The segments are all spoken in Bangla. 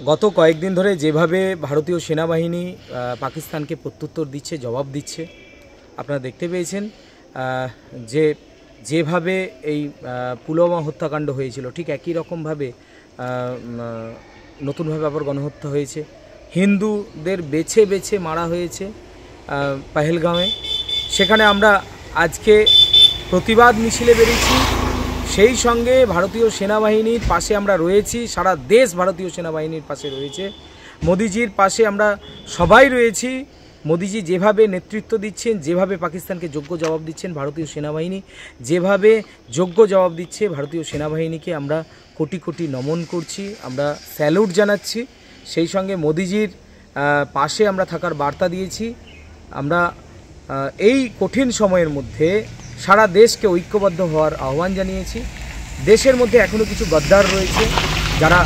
গত কয়েকদিন ধরে যেভাবে ভারতীয় সেনাবাহিনী পাকিস্তানকে প্রত্যুত্তর দিচ্ছে, জবাব দিচ্ছে, আপনারা দেখতে পেয়েছেন যে যেভাবে এই পুলওয়ামা হত্যাকাণ্ড হয়েছিল ঠিক একই রকমভাবে নতুনভাবে আবার গণহত্যা হয়েছে। হিন্দুদের বেছে বেছে মারা হয়েছে পহেলগাঁওয়ে। সেখানে আমরা আজকে প্রতিবাদ মিছিলে বেরিয়েছি, সেই সঙ্গে ভারতীয় সেনাবাহিনীর পাশে আমরা রয়েছি। সারা দেশ ভারতীয় সেনাবাহিনীর পাশে রয়েছে, মোদিজির পাশে আমরা সবাই রয়েছি। মোদিজি যেভাবে নেতৃত্ব দিচ্ছেন, যেভাবে পাকিস্তানকে যোগ্য জবাব দিচ্ছেন, ভারতীয় সেনাবাহিনী যেভাবে যোগ্য জবাব দিচ্ছে, ভারতীয় সেনাবাহিনীকে আমরা কোটি কোটি নমন করছি, আমরা স্যালুট জানাচ্ছি। সেই সঙ্গে মোদিজির পাশে আমরা থাকার বার্তা দিয়েছি। আমরা এই কঠিন সময়ের মধ্যে সারা দেশকে ঐক্যবদ্ধ হওয়ার আহ্বান জানিয়েছি। দেশের মধ্যে এখনও কিছু গদ্দার রয়েছে যারা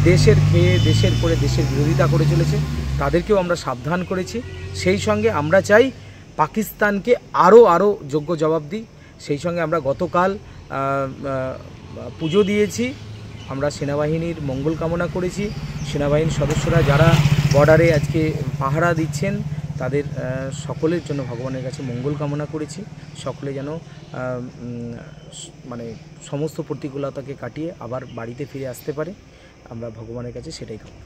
দেশের খেয়ে দেশের করে দেশের বিরোধিতা করে চলেছে, তাদেরকেও আমরা সাবধান করেছি। সেই সঙ্গে আমরা চাই পাকিস্তানকে আরও যোগ্য জবাব দিই। সেই সঙ্গে আমরা গতকাল পুজো দিয়েছি, আমরা সেনাবাহিনীর মঙ্গল কামনা করেছি। সেনাবাহিনীর সদস্যরা যারা বর্ডারে আজকে পাহারা দিচ্ছেন তাদের সকলের জন্য ভগবানের কাছে মঙ্গল কামনা করেছি। সকলে যেন মানে সমস্ত প্রতিকূলতাকে কাটিয়ে আবার বাড়িতে ফিরে আসতে পারে, আমরা ভগবানের কাছে সেটাই কামনা।